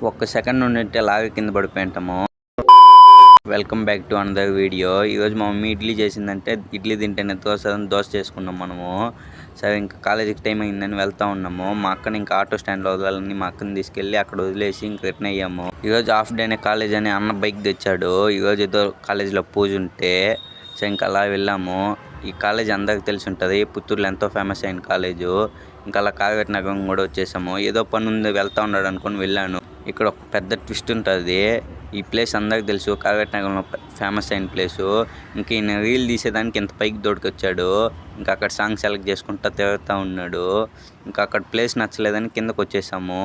ఒక్క సెకండ్ ఉండింటే లాగా కింద పడిపోయింటాము. Welcome back to another video. ఈరోజు మా మమ్మీ ఇడ్లీ చేసిందంటే ఇడ్లీ తింటేనే దోశ చేసుకున్నాం మనము. సరే ఇంకా కాలేజీకి టైం అయిందని వెళ్తా ఉన్నాము. మా అక్కని ఇంకా ఆటో స్టాండ్లో వదలాలని మా అక్కని తీసుకెళ్ళి అక్కడ వదిలేసి ఇంక రిటర్న్ అయ్యాము. ఈరోజు హాఫ్ డేనే కాలేజ్ అని అన్న బైక్ తెచ్చాడు. ఈరోజు ఏదో కాలేజీలో పూజ ఉంటే సో ఇంకా అలా వెళ్ళాము. ఈ కాలేజ్ అందరికి తెలిసి ఉంటుంది, పుత్తూరులో ఎంతో ఫేమస్ అయిన కాలేజు. ఇంకా అలా కావేటి నగరం కూడా వచ్చేసాము. ఏదో పని ఉంది వెళ్తా ఉన్నాడు అనుకుని వెళ్ళాను. ఇక్కడ ఒక పెద్ద ట్విస్ట్ ఉంటుంది. ఈ ప్లేస్ అందరికి తెలుసు, కావేటి నగరంలో ఫేమస్ అయిన ప్లేసు. ఇంక ఈయన రీల్ తీసేదానికి ఇంత పైకి దొడికొచ్చాడు. ఇంకా అక్కడ సాంగ్ సెలెక్ట్ చేసుకుంటా తిరుగుతూ ఉన్నాడు. ఇంకా అక్కడ ప్లేస్ నచ్చలేదని కిందకు వచ్చేసాము.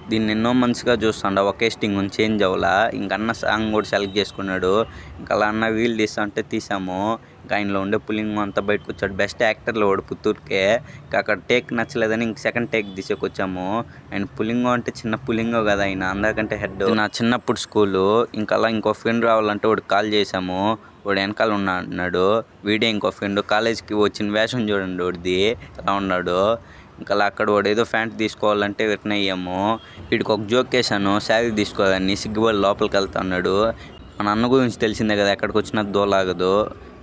దీన్ని ఎన్నో మంత్స్గా చూస్తుండ ఒకే స్టింగ్ చేంజ్ అవ్వాలా. ఇంక అన్న సాంగ్ కూడా సెలెక్ట్ చేసుకున్నాడు. ఇంకా అలా అన్న రీల్ తీస్తా అంటే తీసాము. ఇంకా ఆయనలో ఉండే పుల్లింగ్ అంతా బయటకు వచ్చాడు. బెస్ట్ యాక్టర్లో వాడు పుత్తూరుకే. ఇంకా అక్కడ టేక్ నచ్చలేదని ఇంక సెకండ్ టేక్ తీసేకొచ్చాము. ఆయన పుల్లింగో అంటే చిన్న పుల్లింగో కదా, ఆయన అందరికంటే హెడ్. నా చిన్నప్పుడు స్కూలు. ఇంకా అలా ఇంకో ఫ్రెండ్ రావాలంటే వాడికి కాల్ చేసాము. వాడు వెనకాల అన్నాడు. వీడే ఇంకో ఫ్రెండ్. కాలేజ్కి వచ్చిన వేషం చూడండి వాడిది ఎలా ఉన్నాడు. ఇంకా అలా అక్కడ వాడు ఏదో ప్యాంట్ తీసుకోవాలంటే రిటర్న్ అయ్యాము. వీడికి ఒక జోక్ వేసాను, శారీ తీసుకోవాలని. సిగ్గుబడి లోపలికి వెళ్తా ఉన్నాడు. మన అన్న గురించి తెలిసిందే కదా, ఎక్కడికి వచ్చినా దోలాగదు.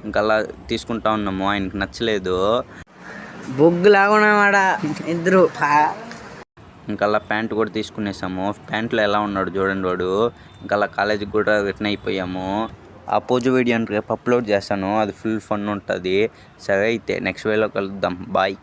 ఇంకా అలా తీసుకుంటా ఉన్నాము. ఆయనకి నచ్చలేదు. బొగ్గులాగున్నావాడా ఇద్దరు. ఇంకా అలా ప్యాంట్ కూడా తీసుకునేసాము. ప్యాంట్లో ఎలా ఉన్నాడు చూడండి వాడు. ఇంకా అలా కాలేజీకి కూడా రిటర్న్ అయిపోయాము. ఆ పూజ వీడియో రేపు అప్లోడ్ చేస్తాను. అది ఫుల్ ఫన్ ఉంటుంది. సరే అయితే నెక్స్ట్ వేలో కలుద్దాం. బాయ్.